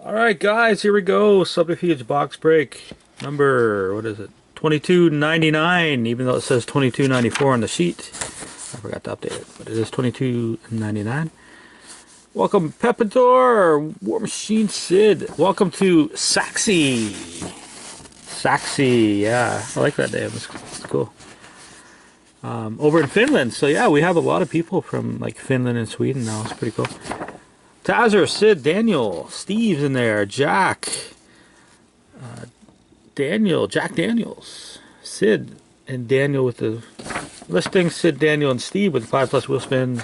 Alright guys, here we go. Subterfuge box break. Number, what is it? 22.99, even though it says 22.94 on the sheet. I forgot to update it, but it is 22.99. Welcome Pepidor, War Machine Sid. Welcome to Saxy. Saxy, yeah. I like that name. It's cool. Over in Finland. So yeah, we have a lot of people from like Finland and Sweden now. It's pretty cool. Tazzer, Sid, Daniel, Steve's in there, Jack, Daniel, Jack Daniels, Sid, and Daniel with the listing, Sid, Daniel, and Steve with 5+ wheel spins.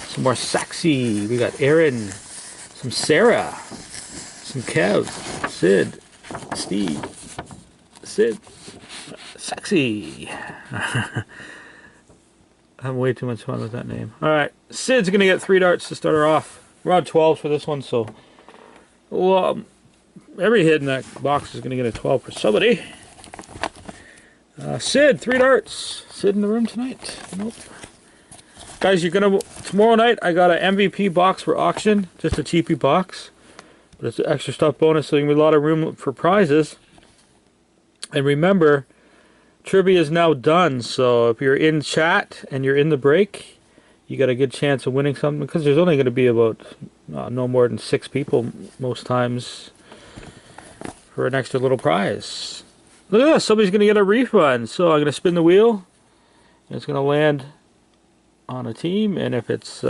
Some more Saxy. We got Aaron, some Sarah, some Kev, Sid, Steve, Sid, Saxy. I have way too much fun with that name. Alright, Sid's going to get 3 darts to start her off. We're on 12s for this one, so well, every hit in that box is going to get a 12 for somebody. Sid, 3 darts. Sid in the room tonight. Nope. Guys, you're going to... Tomorrow night, I got an MVP box for auction. Just a cheapy box. But it's an extra stuff bonus, so you can be a lot of room for prizes. And remember, trivia is now done, so if you're in chat and you're in the break, you got a good chance of winning something, because there's only going to be about no more than 6 people most times for an extra little prize. Look at this, somebody's going to get a refund. So I'm going to spin the wheel, and it's going to land on a team, and if it's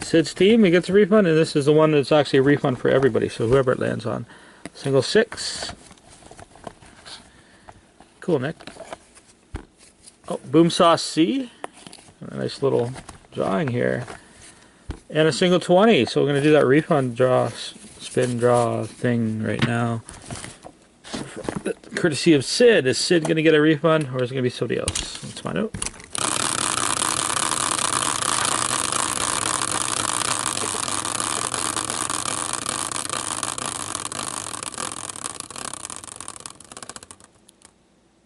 Sid's team, he gets a refund, and this is the one that's actually a refund for everybody, so whoever it lands on. Single 6. Cool, Nick. Oh, Boom Sauce C. A nice little drawing here. And a single 20. So we're going to do that refund draw, spin draw thing right now. Courtesy of Sid. Is Sid going to get a refund, or is it going to be somebody else? Let's find out.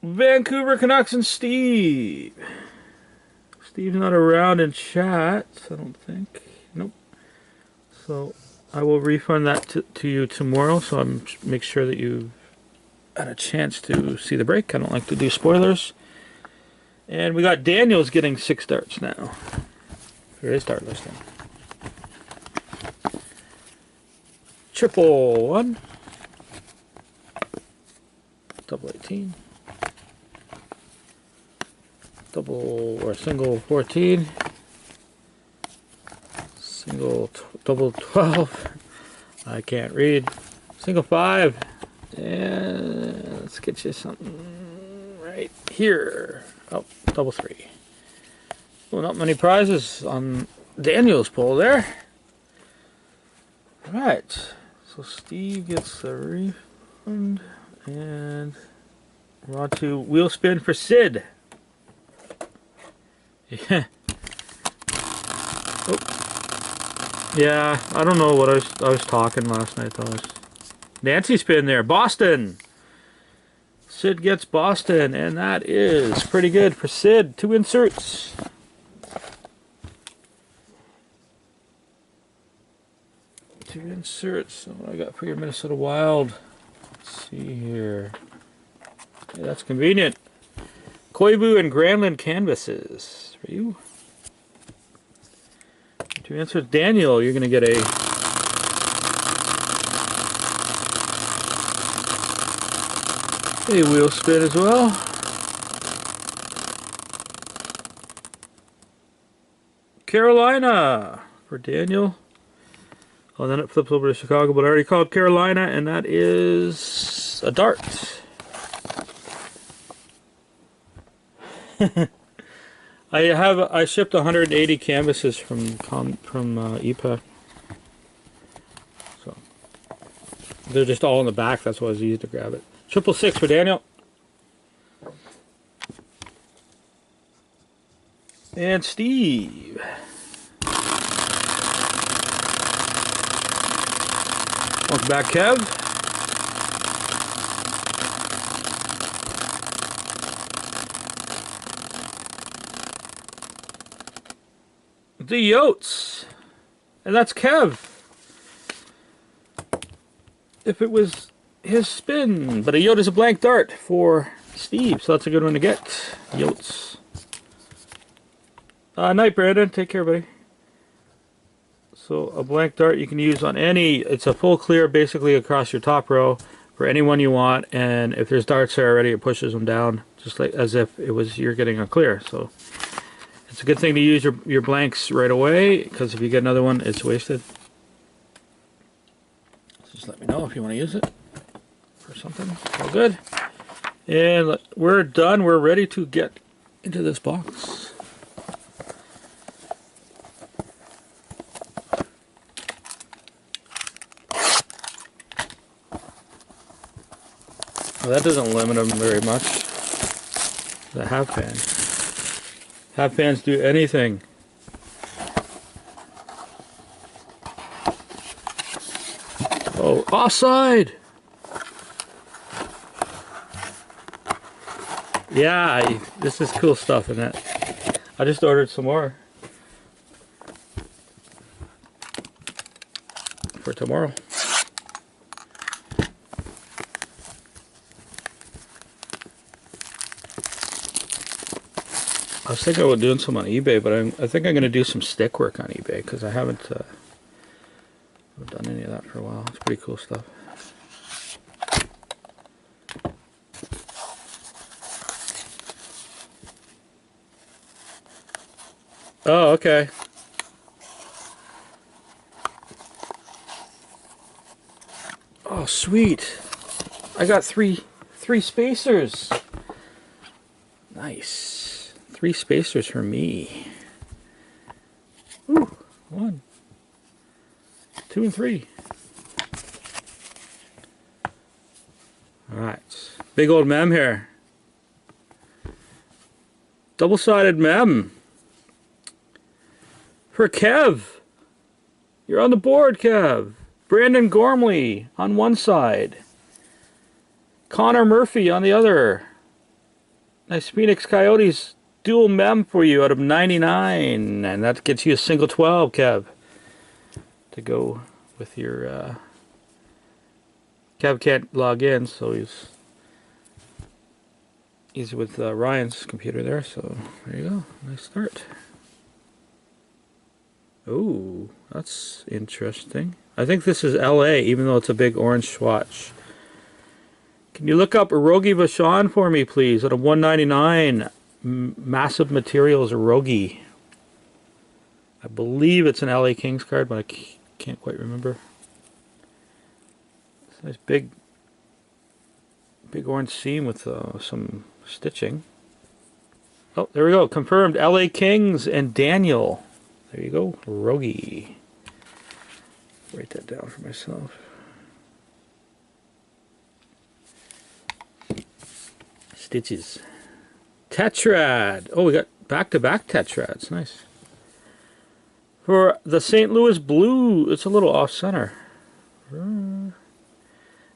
Vancouver Canucks and Steve. Steve's not around in chat, I don't think. Nope. So I will refund that to you tomorrow, so I'm make sure that you had a chance to see the break. I don't like to do spoilers. And we got Daniel's getting 6 darts now for his dart listing. Triple 1. Double 18. Double or single 14, double 12. I can't read. Single 5, and let's get you something right here. Oh, double 3. Well, not many prizes on Daniel's pull there. All right, so Steve gets the refund, and we're on to wheel spin for Sid. Yeah. Oh. Yeah, I don't know what I was talking last night though. Nancy spin there. Boston. Sid gets Boston, and that is pretty good for Sid. 2 inserts. Two inserts. What I got for your Minnesota Wild? Let's see here. Yeah, that's convenient. Koivu and Granlund canvases for you. 2 answers. Daniel, you're going to get a wheel spin as well. Carolina for Daniel. Oh, then it flips over to Chicago, but I already called Carolina, and that is a dart. I shipped 180 canvases from EPA, so they're just all in the back. That's why it's easy to grab it. 666 for Daniel, and Steve. Welcome back, Kev. The Yotes. And that's Kev. if it was his spin. But a Yote is a blank dart for Steve, so that's a good one to get. Yotes. Night, Brandon. Take care, buddy. So a blank dart you can use on any, it's a full clear basically across your top row for anyone you want, and if there's darts there already, it pushes them down just like as if it was you're getting a clear. So it's a good thing to use your blanks right away, because if you get another one, it's wasted. So just let me know if you want to use it for something. All good. And we're done. We're ready to get into this box. Well, that doesn't limit them very much. The half pan. Half pans do anything. Oh, offside! Yeah, this is cool stuff, isn't it? I just ordered some more for tomorrow. I was thinking about doing some on eBay, but I think I'm going to do some stick work on eBay, because I haven't done any of that for a while. It's pretty cool stuff. Oh, okay. Oh, sweet. I got three spacers. Nice. 3 spacers for me. Ooh, 1, 2, and 3. Alright. Big old mem here. Double-sided mem. For Kev. You're on the board, Kev. Brandon Gormley on one side. Connor Murphy on the other. Nice Phoenix Coyotes dual mem for you out of 99. And that gets you a single 12, Kev. To go with your... Kev can't log in, so he's with Ryan's computer there. So there you go. Nice start. Oh, that's interesting. I think this is LA, even though it's a big orange swatch. Can you look up Erogi Vachon for me, please? Out of 199, Massive Materials Erogi. I believe it's an LA Kings card, but I can't quite remember. It's a nice big orange seam with some stitching. Oh, there we go. Confirmed. LA Kings and Daniel. There you go, Rogi. Write that down for myself. Stitches. Tetrad. Oh, we got back-to-back Tetrads. Nice. For the St. Louis Blue, it's a little off-center.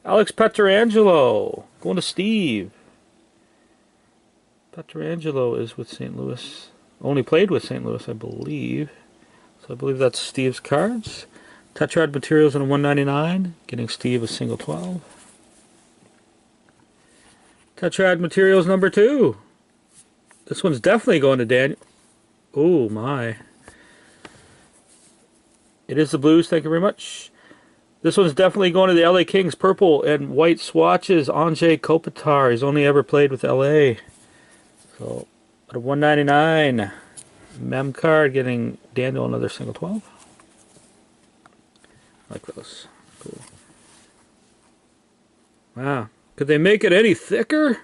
Alex Pietrangelo. Going to Steve. Pietrangelo is with St. Louis. Only played with St. Louis, I believe. So I believe that's Steve's cards. Tetrad Materials in a 199, getting Steve a single 12. Tetrad Materials number 2. This one's definitely going to Daniel. Oh my. It is the Blues, thank you very much. This one's definitely going to the LA Kings. Purple and white swatches. Anze Kopitar. He's only ever played with LA. So, out of 199. Mem card getting Daniel another single 12. I like those. Cool. Wow. Could they make it any thicker?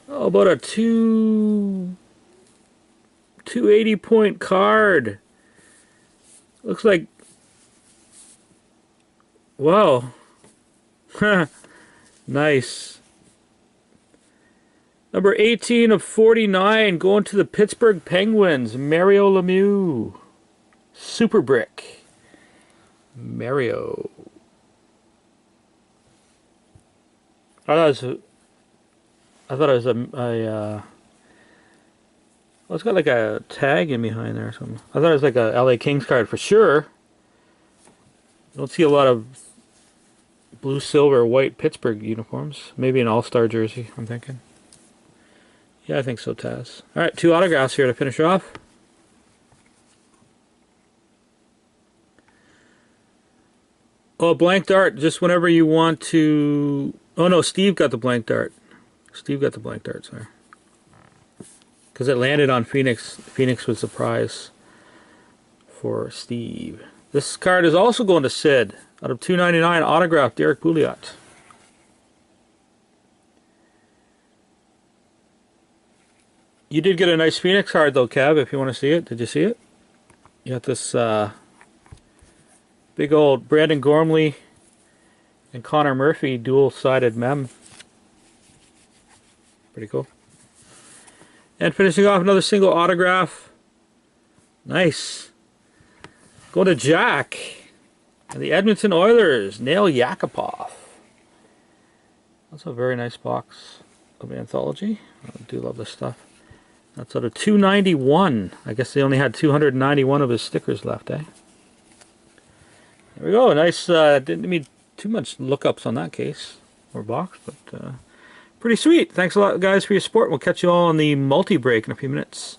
Oh, about a 280 point card. Looks like... Wow. Nice. Number 18 of 49 going to the Pittsburgh Penguins. Mario Lemieux. Super Brick. Mario. I thought it was well, it's got like a tag in behind there or something. I thought it was like a LA Kings card for sure. Don't see a lot of blue, silver, white Pittsburgh uniforms. Maybe an all-star jersey, I'm thinking. Yeah, I think so, Taz. Alright, 2 autographs here to finish off. Oh, blank dart, just whenever you want to... Oh no, Steve got the blank dart. Steve got the blank dart, sorry. Because it landed on Phoenix. Phoenix was the prize for Steve. This card is also going to Sid. Out of 299, autograph Derek Pouliot. You did get a nice Phoenix card though, Kev, if you want to see it. Did you see it? You got this big old Brandon Gormley and Connor Murphy dual-sided mem. Pretty cool. And finishing off another single autograph. Nice. Go to Jack. And the Edmonton Oilers, Nail Yakupov. That's a very nice box of Anthology. I do love this stuff. That's out of 291. I guess they only had 291 of his stickers left, eh? There we go. Nice. Didn't need too much lookups on that case or box, but pretty sweet. Thanks a lot, guys, for your support. We'll catch you all on the multi-break in a few minutes.